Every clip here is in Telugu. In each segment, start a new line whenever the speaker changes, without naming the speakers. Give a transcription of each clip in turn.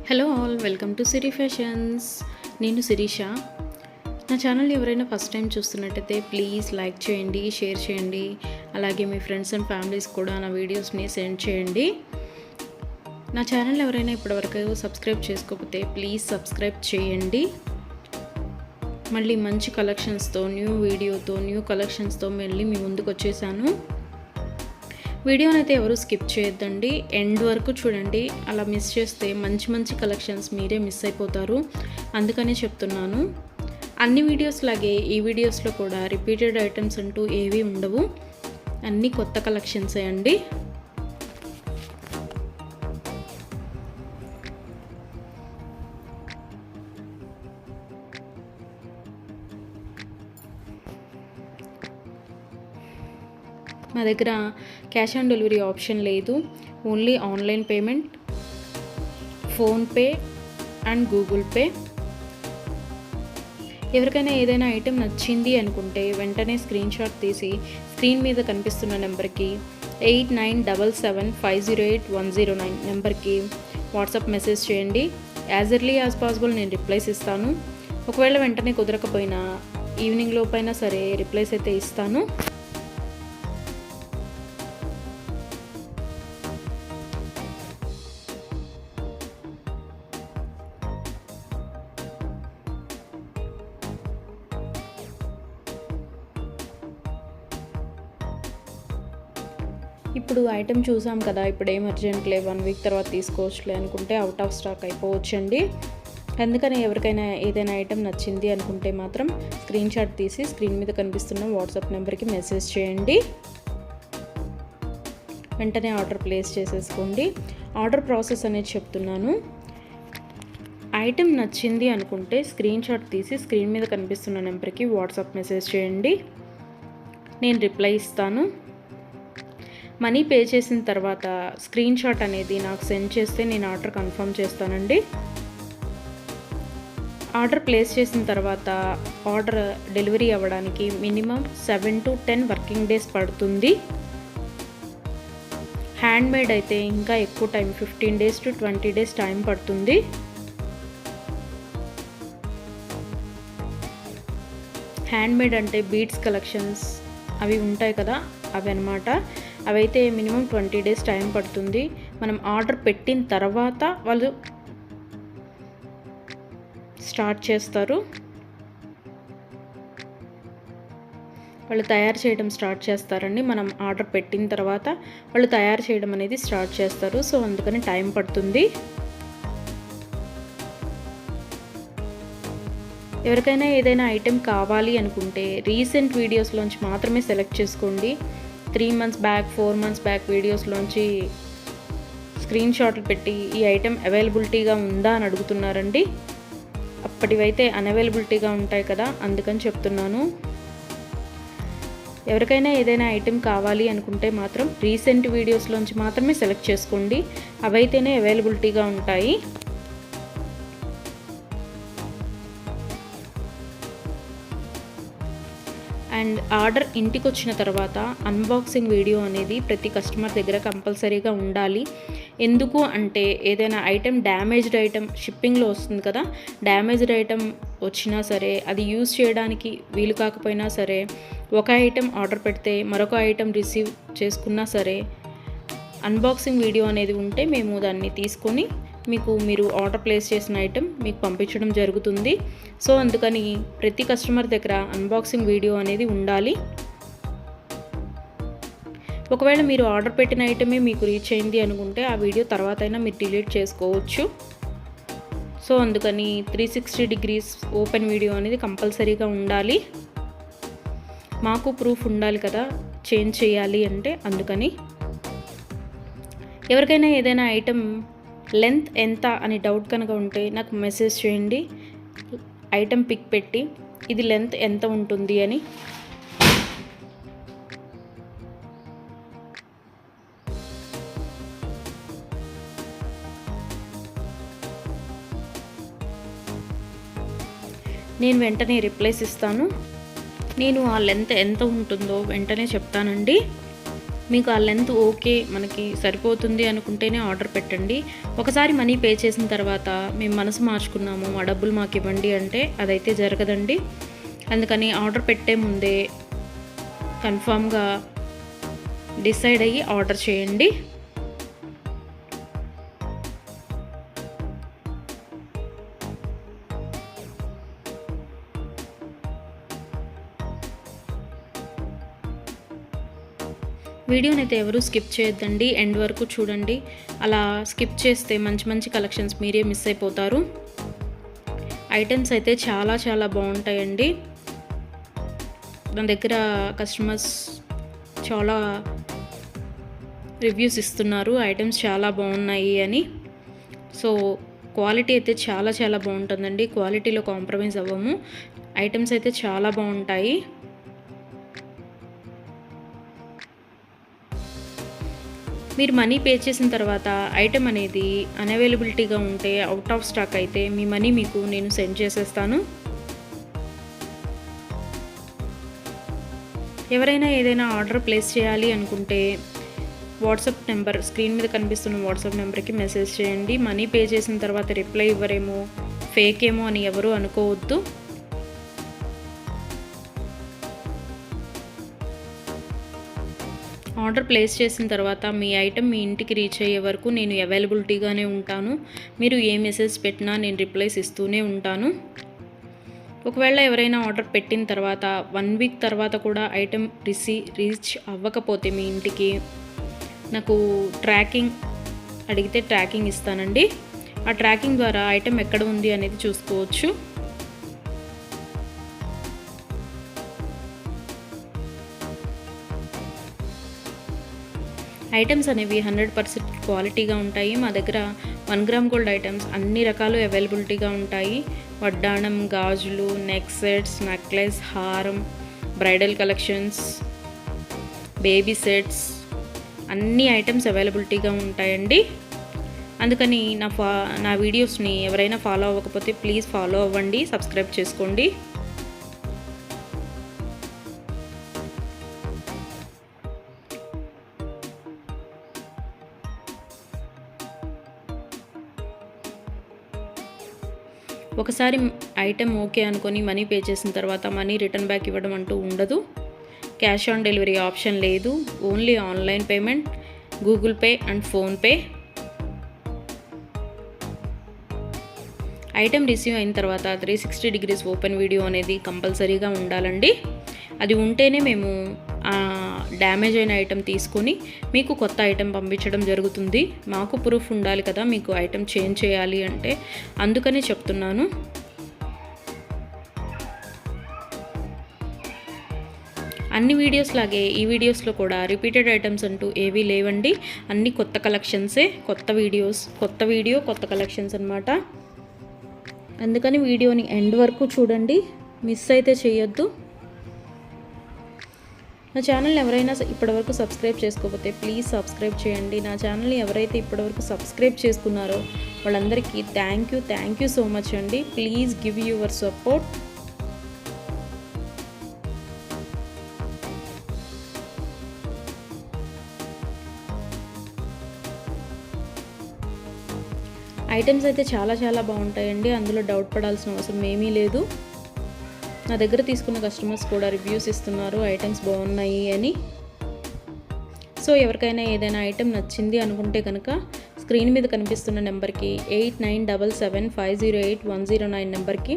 Hello all, welcome to Siri fashions. నేను శిరీష. నా ఛానల్ ఎవరైనా ఫస్ట్ టైం చూస్తున్నట్టయితే ప్లీజ్ లైక్ చేయండి, షేర్ చేయండి. అలాగే మీ ఫ్రెండ్స్ అండ్ ఫ్యామిలీస్ కూడా నా వీడియోస్ని సెండ్ చేయండి. నా ఛానల్ ఎవరైనా ఇప్పటివరకు సబ్స్క్రైబ్ చేసుకోకపోతే ప్లీజ్ సబ్స్క్రైబ్ చేయండి. మళ్ళీ మంచి కలెక్షన్స్తో, న్యూ వీడియోతో, న్యూ కలెక్షన్స్తో మళ్ళీ మీ ముందుకు వచ్చేసాను. వీడియోని అయితే ఎవరు స్కిప్ చేయొద్దండి, ఎండ్ వరకు చూడండి. అలా మిస్ చేస్తే మంచి మంచి కలెక్షన్స్ మీరే మిస్ అయిపోతారు. అందుకనే చెప్తున్నాను. అన్ని వీడియోస్ లాగే ఈ వీడియోస్లో కూడా రిపీటెడ్ ఐటమ్స్ అంటూ ఏవీ ఉండవు, అన్నీ కొత్త కలెక్షన్సే అండి. మా దగ్గర క్యాష్ ఆన్ డెలివరీ ఆప్షన్ లేదు, only online payment, PhonePe and Google pay. ఎవరికైనా ఏదైనా ఐటెం నచ్చింది అనుకుంటే వెంటనే స్క్రీన్ షాట్ తీసి స్క్రీన్ మీద కనిపిస్తున్న నెంబర్కి 8977508109 నెంబర్కి వాట్సాప్ మెసేజ్ చేయండి. యాజ్ ఎర్లీ యాజ్ పాసిబుల్ నేను రిప్లైస్ ఇస్తాను. ఒకవేళ వెంటనే కుదరకపోయినా ఈవినింగ్ లోపైనా సరే రిప్లైస్ అయితే ఇస్తాను. ఇప్పుడు ఐటెం చూసాం కదా, ఇప్పుడు ఏం అర్జెంట్లే, 1 వీక్ తర్వాత తీసుకోవచ్చులే అనుకుంటే అవుట్ ఆఫ్ స్టాక్ అయిపోవచ్చండి. అందుకని ఎవరికైనా ఏదైనా ఐటెం నచ్చింది అనుకుంటే మాత్రం స్క్రీన్ షాట్ తీసి స్క్రీన్ మీద కనిపిస్తున్న వాట్సాప్ నెంబర్కి మెసేజ్ చేయండి. వెంటనే ఆర్డర్ ప్లేస్ చేసేసుకోండి. ఆర్డర్ ప్రాసెస్ అనేది చెప్తున్నాను. ఐటెం నచ్చింది అనుకుంటే స్క్రీన్ షాట్ తీసి స్క్రీన్ మీద కనిపిస్తున్న నెంబర్కి వాట్సాప్ మెసేజ్ చేయండి, నేను రిప్లై ఇస్తాను. మనీ పే చేసిన తర్వాత స్క్రీన్ షాట్ అనేది నాకు సెండ్ చేస్తే నేను ఆర్డర్ కన్ఫర్మ్ చేస్తానండి. ఆర్డర్ ప్లేస్ చేసిన తర్వాత ఆర్డర్ డెలివరీ అవ్వడానికి మినిమం 7 to 10 వర్కింగ్ డేస్ పడుతుంది. హ్యాండ్మేడ్ అయితే ఇంకా ఎక్కువ time, 15 days to 20 days time పడుతుంది. హ్యాండ్మేడ్ అంటే బీడ్స్ కలెక్షన్స్ అవి ఉంటాయి కదా, అవి అన్నమాట. అవైతే మినిమం 20 days టైం పడుతుంది. మనం ఆర్డర్ పెట్టిన తర్వాత వాళ్ళు స్టార్ట్ చేస్తారు, వాళ్ళు తయారు చేయడం స్టార్ట్ చేస్తారండి. మనం ఆర్డర్ పెట్టిన తర్వాత వాళ్ళు తయారు చేయడం అనేది స్టార్ట్ చేస్తారు. సో అందుకని టైం పడుతుంది. ఎవరికైనా ఏదైనా ఐటెం కావాలి అనుకుంటే రీసెంట్ వీడియోస్లోంచి మాత్రమే సెలెక్ట్ చేసుకోండి. 3 months బ్యాక్, 4 months బ్యాక్ వీడియోస్లోంచి స్క్రీన్ షాట్లు పెట్టి ఈ ఐటెం అవైలబిలిటీగా ఉందా అని అడుగుతున్నారండి. అప్పటివైతే అన్అవైలబిలిటీగా ఉంటాయి కదా, అందుకని చెప్తున్నాను. ఎవరికైనా ఏదైనా ఐటెం కావాలి అనుకుంటే మాత్రం రీసెంట్ వీడియోస్లోంచి మాత్రమే సెలెక్ట్ చేసుకోండి, అవైతేనే అవైలబిలిటీగా ఉంటాయి. అండ్ ఆర్డర్ ఇంటికి వచ్చిన తర్వాత అన్బాక్సింగ్ వీడియో అనేది ప్రతి కస్టమర్ దగ్గర కంపల్సరీగా ఉండాలి. ఎందుకు అంటే ఏదైనా ఐటెం డ్యామేజ్డ్ ఐటెం షిప్పింగ్లో వస్తుంది కదా, డ్యామేజ్డ్ ఐటెం వచ్చినా సరే, అది యూజ్ చేయడానికి వీలు కాకపోయినా సరే, ఒక ఐటెం ఆర్డర్ పెడితే మరొక ఐటెం రిసీవ్ చేసుకున్నా సరే, అన్బాక్సింగ్ వీడియో అనేది ఉంటే మేము దాన్ని తీసుకొని మీరు ఆర్డర్ ప్లేస్ చేసిన ఐటెం మీకు పంపించడం జరుగుతుంది. సో అందుకని ప్రతి కస్టమర్ దగ్గర అన్బాక్సింగ్ వీడియో అనేది ఉండాలి. ఒకవేళ మీరు ఆర్డర్ పెట్టిన ఐటమే మీకు రీచ్ అయింది అనుకుంటే ఆ వీడియో తర్వాత అయినా మీరు డిలీట్ చేసుకోవచ్చు. సో అందుకని 360 degrees ఓపెన్ వీడియో అనేది కంపల్సరీగా ఉండాలి. మాకు ప్రూఫ్ ఉండాలి కదా చేంజ్ చేయాలి అంటే, అందుకని. ఎవరికైనా ఏదైనా ఐటెం లెంత్ ఎంత అని డౌట్ కనుక ఉంటే నాకు మెసేజ్ చేయండి, ఐటెం పిక్ పెట్టి ఇది లెంత్ ఎంత ఉంటుంది అని. నేను వెంటనే రిప్లైస్ ఇస్తాను. నేను ఆ లెంత్ ఎంత ఉంటుందో వెంటనే చెప్తానండి. మీకు ఆ లెంత్ ఓకే మనకి సరిపోతుంది అనుకుంటేనే ఆర్డర్ పెట్టండి. ఒకసారి మనీ పే చేసిన తర్వాత మేము మనసు మార్చుకున్నాము, ఆ డబ్బులు మాకు ఇవ్వండి అంటే అదైతే జరగదండి. అందుకని ఆర్డర్ పెట్టే ముందే కన్ఫామ్గా డిసైడ్ అయ్యి ఆర్డర్ చేయండి. వీడియోని అయితే ఎవరు స్కిప్ చేయొద్దండి, ఎండ్ వరకు చూడండి. అలా స్కిప్ చేస్తే మంచి మంచి కలెక్షన్స్ మీరే మిస్ అయిపోతారు. ఐటమ్స్ అయితే చాలా చాలా బాగుంటాయండి. నా దగ్గర కస్టమర్స్ చాలా రివ్యూస్ ఇస్తున్నారు ఐటమ్స్ చాలా బాగున్నాయి అని. సో క్వాలిటీ అయితే చాలా చాలా బాగుంటుందండి, క్వాలిటీలో కాంప్రమైజ్ అవ్వము. ఐటమ్స్ అయితే చాలా బాగుంటాయి. మీరు మనీ పే చేసిన తర్వాత ఐటమ్ అనేది అన్అవైలబిలిటీగా ఉంటే, అవుట్ ఆఫ్ స్టాక్ అయితే మీ మనీ మీకు నేను సెండ్ చేసేస్తాను. ఎవరైనా ఏదైనా ఆర్డర్ ప్లేస్ చేయాలి అనుకుంటే వాట్సాప్ నెంబర్, స్క్రీన్ మీద కనిపిస్తున్న వాట్సాప్ నెంబర్కి మెసేజ్ చేయండి. మనీ పే చేసిన తర్వాత రిప్లై ఇవ్వరేమో, ఫేక్ ఏమో అని ఎవరు అనుకోవద్దు. ఆర్డర్ ప్లేస్ చేసిన తర్వాత మీ ఐటెం మీ ఇంటికి రీచ్ అయ్యే వరకు నేను అవైలబిలిటీగానే ఉంటాను. మీరు ఏ మెసేజ్ పెట్టినా నేను రిప్లైస్ ఇస్తూనే ఉంటాను. ఒకవేళ ఎవరైనా ఆర్డర్ పెట్టిన తర్వాత 1 వీక్ తర్వాత కూడా ఐటెం రీచ్ అవ్వకపోతే మీ ఇంటికి నాకు ట్రాకింగ్ అడిగితే ట్రాకింగ్ ఇస్తానండి. ఆ ట్రాకింగ్ ద్వారా ఐటెం ఎక్కడ ఉంది అనేది చూసుకోవచ్చు. ఐటమ్స్ అనేవి 100% క్వాలిటీగా ఉంటాయి. మా దగ్గర 1 గ్రామ్ గోల్డ్ ఐటమ్స్ అన్ని రకాలు అవైలబిలిటీగా ఉంటాయి. వడ్డాణం, గాజులు, నెక్ సెట్స్, నెక్లెస్, హారం, బ్రైడల్ కలెక్షన్స్, బేబీ సెట్స్ అన్ని ఐటమ్స్ అవైలబిలిటీగా ఉంటాయండి. అందుకని నా వీడియోస్ని ఎవరైనా ఫాలో అవ్వకపోతే ప్లీజ్ ఫాలో అవ్వండి, సబ్స్క్రైబ్ చేసుకోండి. ఒకసారి ఐటెం ఓకే అనుకొని మనీ పే చేసిన తర్వాత మనీ రిటర్న్ బ్యాక్ ఇవ్వడం అంటూ ఉండదు. క్యాష్ ఆన్ డెలివరీ ఆప్షన్ లేదు. Only online payment, Google pay and PhonePe. Item receive అయిన తర్వాత 360 డిగ్రీస్ ఓపెన్ వీడియో అనేది కంపల్సరీగా ఉండాలండి. అది ఉంటేనే మేము డ్యామేజ్ అయిన ఐటెం తీసుకొని మీకు కొత్త ఐటెం పంపించడం జరుగుతుంది. మాకు ప్రూఫ్ ఉండాలి కదా మీకు ఐటెం చేంజ్ చేయాలి అంటే, అందుకని చెప్తున్నాను. అన్ని వీడియోస్ లాగే ఈ వీడియోస్లో కూడా రిపీటెడ్ ఐటమ్స్ అంటూ ఏవీ లేవండి. అన్ని కొత్త కలెక్షన్సే, కొత్త వీడియో కొత్త కలెక్షన్స్ అన్నమాట. అందుకని వీడియోని ఎండ్ వరకు చూడండి, మిస్ అయితే చేయొద్దు. నా ఛానల్ని ఎవరైనా ఇప్పటివరకు సబ్స్క్రైబ్ చేసుకోకపోతే ప్లీజ్ సబ్స్క్రైబ్ చేయండి. నా ఛానల్ని ఎవరైతే ఇప్పటివరకు సబ్స్క్రైబ్ చేసుకున్నారో వాళ్ళందరికీ థ్యాంక్ యూ సో మచ్ అండి. Please give your support. Items అయితే చాలా చాలా బాగుంటాయండి, అందులో డౌట్ పడాల్సిన అవసరం ఏమీ లేదు. నా దగ్గర తీసుకున్న కస్టమర్స్ కూడా రివ్యూస్ ఇస్తున్నారు ఐటమ్స్ బాగున్నాయి అని. సో ఎవరికైనా ఏదైనా ఐటెం నచ్చింది అనుకుంటే కనుక స్క్రీన్ మీద కనిపిస్తున్న నెంబర్కి 8977508109 నెంబర్కి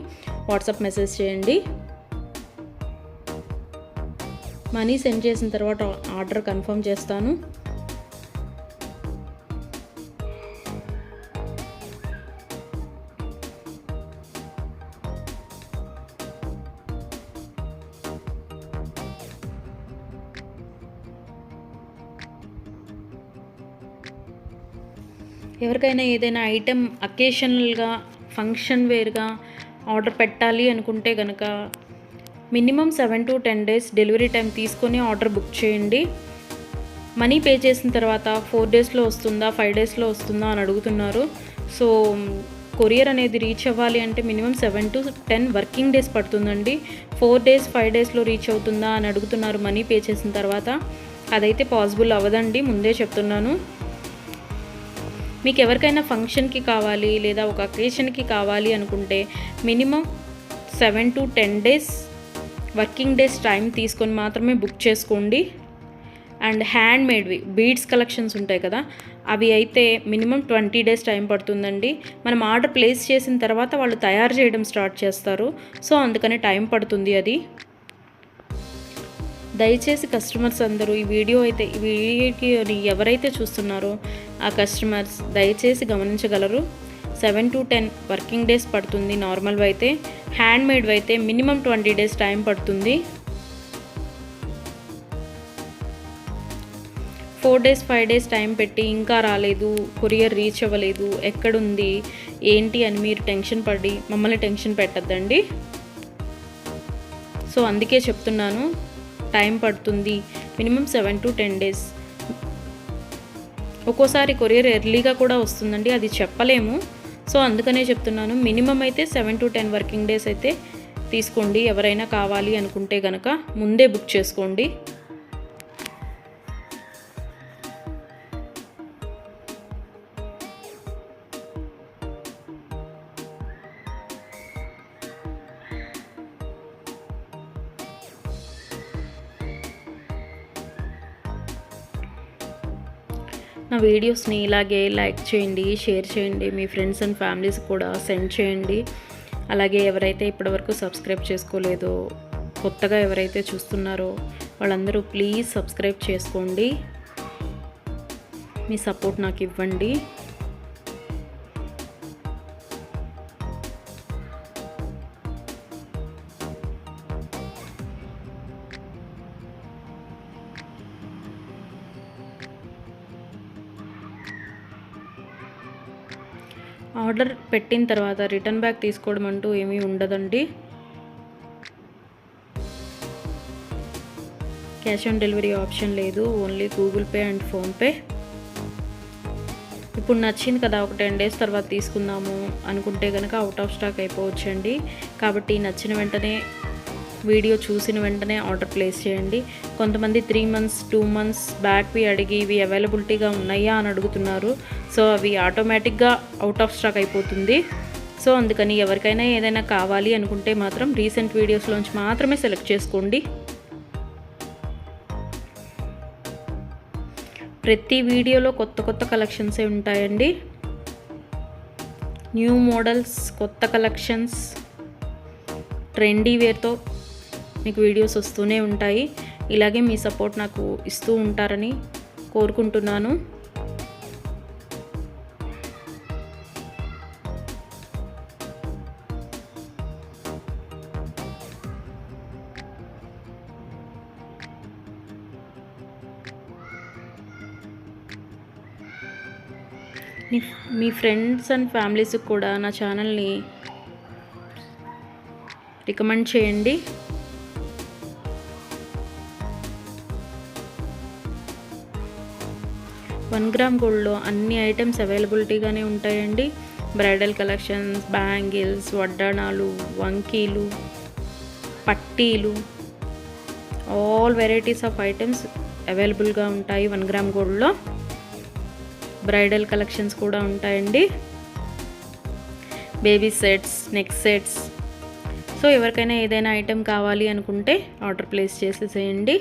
వాట్సాప్ మెసేజ్ చేయండి. మనీ సెండ్ చేసిన తర్వాత ఆర్డర్ కన్ఫర్మ్ చేస్తాను. ఎవరికైనా ఏదైనా ఐటెం అకేషనల్గా, ఫంక్షన్ వేర్గా ఆర్డర్ పెట్టాలి అనుకుంటే కనుక minimum 7 to 10 days delivery time తీసుకొని ఆర్డర్ బుక్ చేయండి. మనీ పే చేసిన తర్వాత 4 daysలో వస్తుందా, 5 daysలో వస్తుందా అని అడుగుతున్నారు. సో కొరియర్ అనేది రీచ్ అవ్వాలి అంటే మినిమం 7 to 10 వర్కింగ్ డేస్ పడుతుందండి. 4 days 5 daysలో రీచ్ అవుతుందా అని అడుగుతున్నారు మనీ పే చేసిన తర్వాత. అదైతే పాసిబుల్ అవ్వదండి, ముందే చెప్తున్నాను. మీకు ఎవరికైనా ఫంక్షన్కి కావాలి లేదా ఒక అకేషన్కి కావాలి అనుకుంటే minimum 7 to 10 days working days time తీసుకొని మాత్రమే బుక్ చేసుకోండి. అండ్ హ్యాండ్ మేడ్వి బీడ్స్ కలెక్షన్స్ ఉంటాయి కదా, అవి అయితే మినిమం 20 డేస్ టైం పడుతుందండి. మనం ఆర్డర్ ప్లేస్ చేసిన తర్వాత వాళ్ళు తయారు చేయడం స్టార్ట్ చేస్తారు, సో అందుకని టైం పడుతుంది అది. దయచేసి కస్టమర్స్ అందరూ ఈ వీడియోకి ఎవరైతే చూస్తున్నారో ఆ కస్టమర్స్ దయచేసి గమనించగలరు. 7 to 10 వర్కింగ్ డేస్ పడుతుంది నార్మల్వి అయితే. హ్యాండ్ మేడ్వి అయితే మినిమం 20 డేస్ టైం పడుతుంది. 4 days 5 days టైం పెట్టి ఇంకా రాలేదు, కొరియర్ రీచ్ అవ్వలేదు, ఎక్కడుంది ఏంటి అని మీరు టెన్షన్ పడి మమ్మల్ని టెన్షన్ పెట్టద్దండి. సో అందుకే చెప్తున్నాను, టైం పడుతుంది మినిమం 7 to 10 డేస్. ఒక్కోసారి కొరియర్ ఎర్లీగా కూడా వస్తుందండి, అది చెప్పలేము. సో అందుకనే చెప్తున్నాను, మినిమం అయితే 7 to 10 వర్కింగ్ డేస్ అయితే తీసుకోండి. ఎవరైనా కావాలి అనుకుంటే కనుక ముందే బుక్ చేసుకోండి. నా వీడియోస్ని ఇలాగే లైక్ చేయండి, షేర్ చేయండి, మీ ఫ్రెండ్స్ అండ్ ఫ్యామిలీస్ కూడా సెండ్ చేయండి. అలాగే ఎవరైతే ఇప్పటివరకు సబ్స్క్రైబ్ చేసుకోలేదో, కొత్తగా ఎవరైతే చూస్తున్నారో వాళ్ళందరూ ప్లీజ్ సబ్స్క్రైబ్ చేసుకోండి. మీ సపోర్ట్ నాకు ఇవ్వండి. ఆర్డర్ పెట్టిన తర్వాత రిటర్న్ బ్యాక్ తీసుకోవడం అంటూ ఏమీ ఉండదండి. క్యాష్ ఆన్ డెలివరీ ఆప్షన్ లేదు, only Google pay and PhonePe. ఇప్పుడు నచ్చింది కదా, ఒక 10 days తర్వాత తీసుకుందాము అనుకుంటే కనుక అవుట్ ఆఫ్ స్టాక్ అయిపోవచ్చండి. కాబట్టి నచ్చిన వెంటనే, వీడియో చూసిన వెంటనే ఆర్డర్ ప్లేస్ చేయండి. కొంతమంది 3 months 2 months బ్యాక్వి అడిగి ఇవి అవైలబిలిటీగా ఉన్నాయా అని అడుగుతున్నారు. సో అవి ఆటోమేటిక్గా అవుట్ ఆఫ్ స్టాక్ అయిపోతుంది. సో అందుకని ఎవరికైనా ఏదైనా కావాలి అనుకుంటే మాత్రం రీసెంట్ వీడియోస్లోంచి మాత్రమే సెలెక్ట్ చేసుకోండి. ప్రతి వీడియోలో కొత్త కలెక్షన్సే ఉంటాయండి. న్యూ మోడల్స్, కొత్త కలెక్షన్స్, ట్రెండీ వేర్తో మీకు వీడియోస్ వస్తూనే ఉంటాయి. ఇలాగే మీ సపోర్ట్ నాకు ఇస్తూ ఉంటారని కోరుకుంటున్నాను. మీ ఫ్రెండ్స్ అండ్ ఫ్యామిలీస్కి కూడా నా ఛానల్ని రికమెండ్ చేయండి. వన్ గ్రామ్ గోల్డ్లో అన్ని ఐటమ్స్ అవైలబిలిటీగానే ఉంటాయండి. బ్రైడల్ కలెక్షన్స్, బ్యాంగిల్స్, వడ్డాణాలు, వంకీలు, పట్టీలు, ఆల్ వెరైటీస్ ఆఫ్ ఐటమ్స్ అవైలబుల్గా ఉంటాయి 1 గ్రామ్ గోల్డ్లో. బ్రైడల్ కలెక్షన్స్ కూడా ఉంటాయండి. Baby sets, neck sets. So ఎవరికైనా ఏదైనా ఐటెం కావాలి అనుకుంటే ఆర్డర్ ప్లేస్ చేసేసేయండి.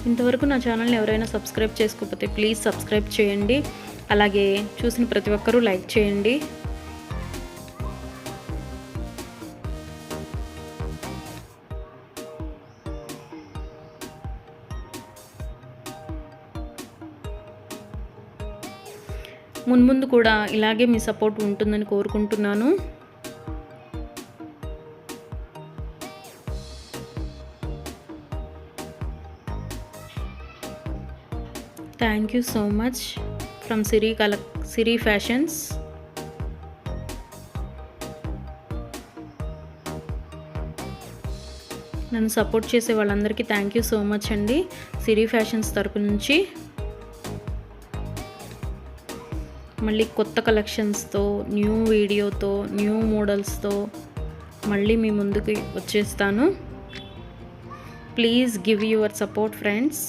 ఇంతవరకు నా ఛానల్ని ఎవరైనా సబ్స్క్రైబ్ చేసుకోకపోతే ప్లీజ్ సబ్స్క్రైబ్ చేయండి. అలాగే చూసిన ప్రతి ఒక్కరూ లైక్ చేయండి. మున్ముందు కూడా ఇలాగే మీ సపోర్ట్ ఉంటుందని కోరుకుంటున్నాను. Thank you so much from Siri fashions. నన్ను సపోర్ట్ చేసే వాళ్ళందరికీ థ్యాంక్ యూ సో మచ్ అండి సిరి ఫ్యాషన్స్ తరపు నుంచి. మళ్ళీ కొత్త కలెక్షన్స్తో, న్యూ వీడియోతో, న్యూ మోడల్స్తో మళ్ళీ మీ ముందుకు వచ్చేస్తాను. Please give your support friends.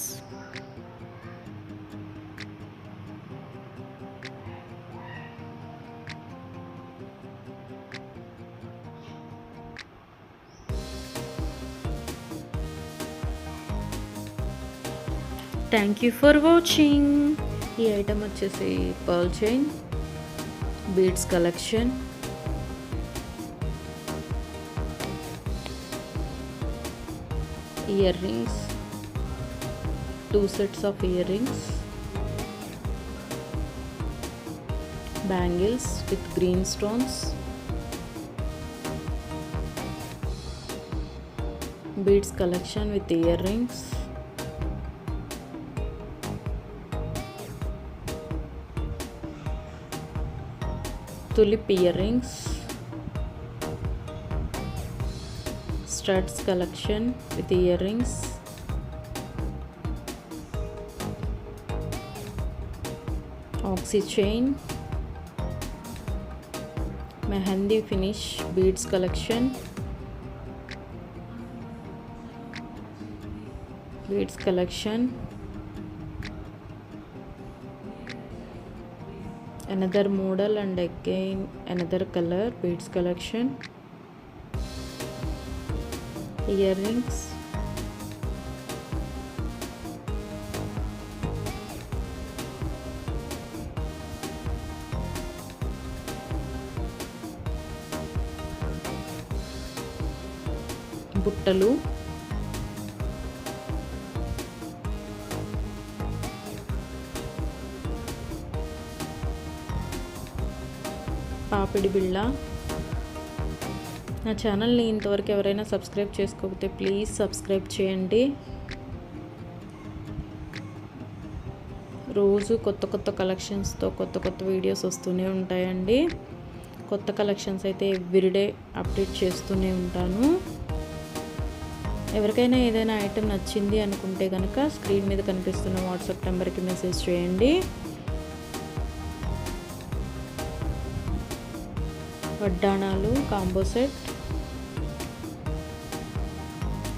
Thank you for watching. ఈ ఐటమ్ వచ్చేసి pearl chain, beads collection, ear rings, 2 sets of earrings, bangles with green stones, beads collection with earrings, tulip earrings, studs collection with earrings, oxy chain, mehendi finish beads collection, another model and again another color beads collection, earrings, బుట్టలు, పాపిడి బిళ్ళ. నా ఛానల్ని ఇంతవరకు ఎవరైనా సబ్స్క్రైబ్ చేసుకోకపోతే ప్లీజ్ సబ్స్క్రైబ్ చేయండి. రోజు కొత్త కొత్త కలెక్షన్స్తో కొత్త వీడియోస్ వస్తూనే ఉంటాయండి. కొత్త కలెక్షన్స్ అయితే ఎవ్రీడే అప్డేట్ చేస్తూనే ఉంటాను. ఎవరికైనా ఏదైనా ఐటెం నచ్చింది అనుకుంటే కనుక స్క్రీన్ మీద కనిపిస్తున్న వాట్సాప్ నెంబర్కి మెసేజ్ చేయండి. వడ్డాణాలు కాంబో సెట్,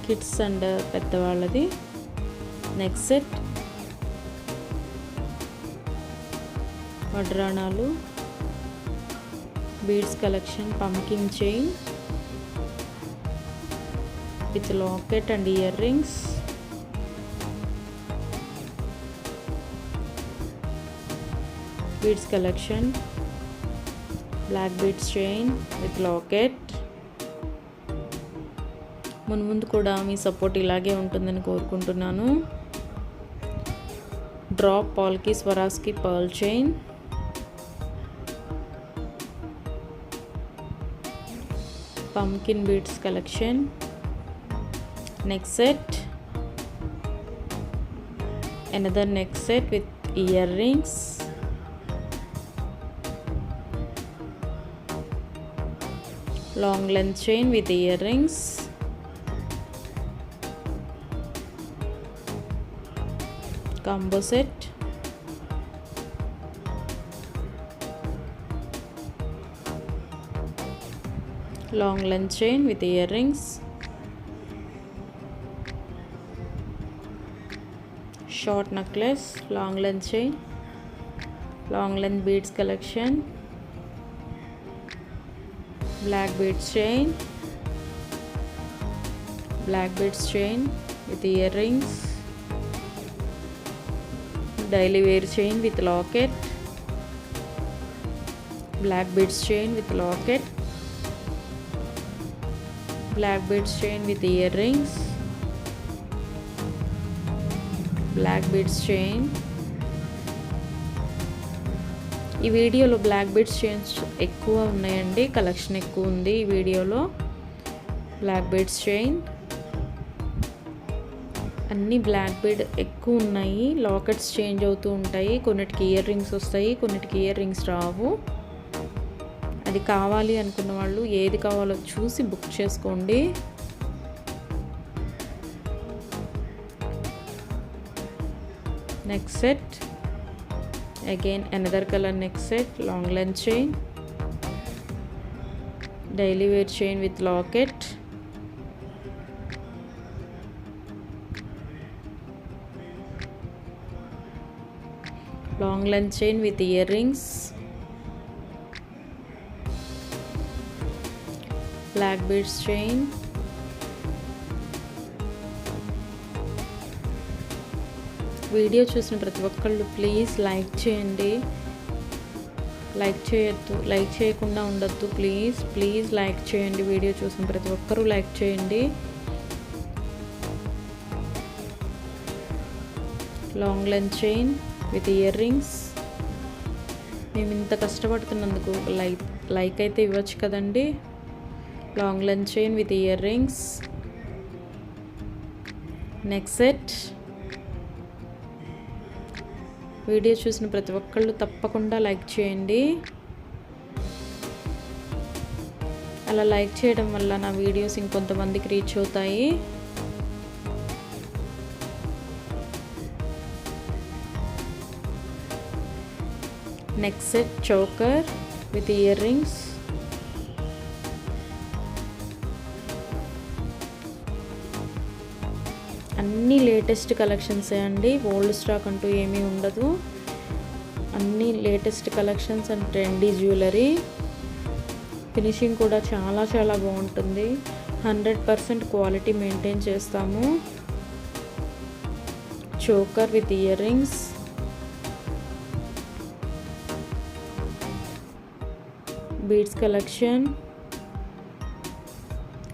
కిడ్స్ అండ్ పెద్దవాళ్ళది, నెక్ సెట్, వడ్డాణాలు, beads collection, pumpkin chain with locket and earrings, beads collection, black beads chain with locket. ముందు కూడా మీ సపోర్ట్ ఇలాగే ఉంటుందని కోరుకుంటున్నాను. డ్రాప్ పాల్కి Swarovski pearl chain, pumpkin beads collection, neck set, another neck set with earrings, long length chain with earrings, combo set, long length chain with earrings, short necklace, long length chain, long length beads collection, black beads chain, with earrings, daily wear chain with locket, black beads chain with locket, black beads chain with earrings, black beads chain, ఈ వీడియోలో బ్లాక్ బీడ్స్ చైన్స్ ఎక్కువ ఉన్నాయండి, కలెక్షన్ ఎక్కువ ఉంది ఈ వీడియోలో. బ్లాక్ బీడ్స్ చైన్ అన్నీ బ్లాక్ బీడ్ ఎక్కువ ఉన్నాయి. లాకెట్స్ చేంజ్ అవుతూ ఉంటాయి, కొన్నిటికి ఇయర్ రింగ్స్ వస్తాయి, కొన్నిటికి ఇయర్ రింగ్స్ రావు. అది కావాలి అనుకున్న వాళ్ళు ఏది కావాలో చూసి బుక్ చేసుకోండి. Next set, again another color next set, long length chain, daily wear chain with locket, long length chain with earrings, black beads chain, video చూసిన ప్రతి ఒక్కళ్ళు ప్లీజ్ లైక్ చేయండి. లైక్ చేయకుండా ఉండొద్దు ప్లీజ్ లైక్ చేయండి. వీడియో చూసిన ప్రతి ఒక్కరూ లైక్ చేయండి. Long length chain with ear rings. మేము ఇంత కష్టపడుతున్నందుకు లైక్ అయితే ఇవ్వచ్చు కదండి. Long length chain with ear rings. Next set. Video చూసిన ప్రతి ఒక్కళ్ళు తప్పకుండా లైక్ చేయండి. అలా లైక్ చేయడం వల్ల నా వీడియోస్ ఇంకొంతమందికి రీచ్ అవుతాయి. Next set, choker with earrings. అన్నీ లేటెస్ట్ కలెక్షన్సే అండి, ఓల్డ్ స్టాక్ అంటూ ఏమీ ఉండదు. అన్నీ latest collections and trendy jewellery. Finishing కూడా చాలా చాలా బాగుంటుంది. 100% క్వాలిటీ మెయింటైన్ చేస్తాము. Choker with earrings. Beads collection,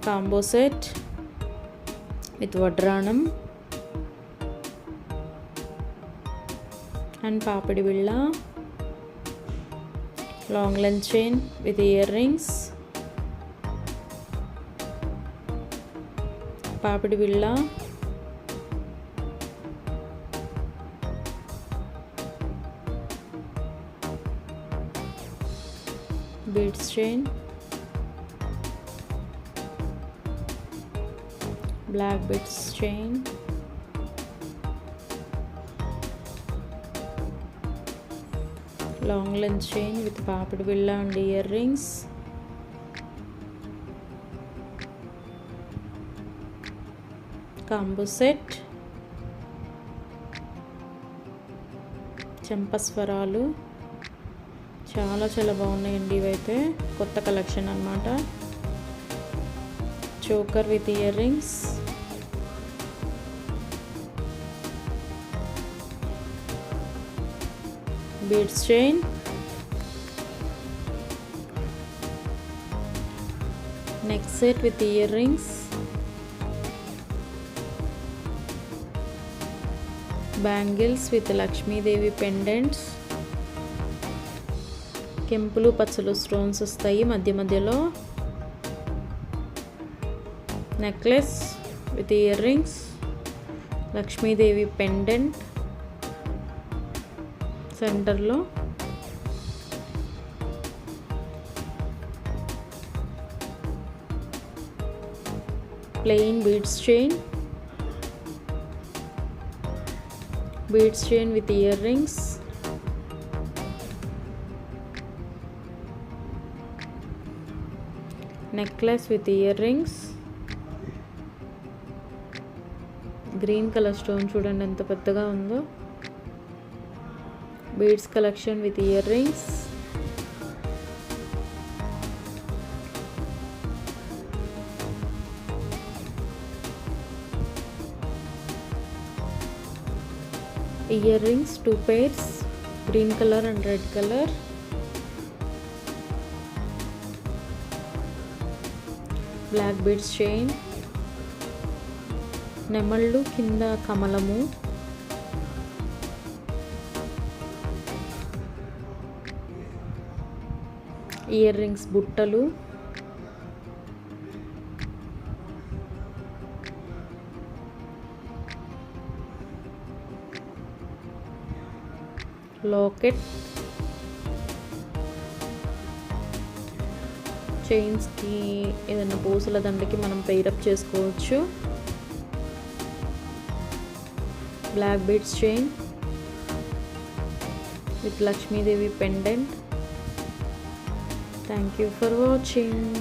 combo set with వడ్రాణం అండ్ పాపిడి బిళ్ళ. Long length chain with earrings, పాపిడి బిళ్ళ, beads chain, black beads chain, long length chain with papad villa and earrings, combo set, చంపస్వరాలు చాలా చాలా బాగున్నాయండి. ఇవైతే కొత్త కలెక్షన్ అన్నమాట. Choker with ear rings, beads chain, next set with earrings, bangles with Lakshmi Devi pendants, కెంపులు పచ్చలు స్టోన్స్ వస్తాయి మధ్య మధ్యలో. Necklace with earrings, Lakshmidevi pendant సెంటర్లో, plain beads chain with earrings, necklace with earrings. Green colour stone చూడండి ఎంత పెద్దగా ఉందో. Beads collection with earrings, earrings 2 pairs, green colour and red colour. Black beads chain, నెమళ్ళు కింద కమలము, ఇయర్ రింగ్స్ బుట్టలు, లాకెట్, చైన్స్కి ఏదైనా పూసల దండకి మనం పెయిరప్ చేసుకోవచ్చు. Black beads chain with Lakshmidevi pendant. Thank you for watching.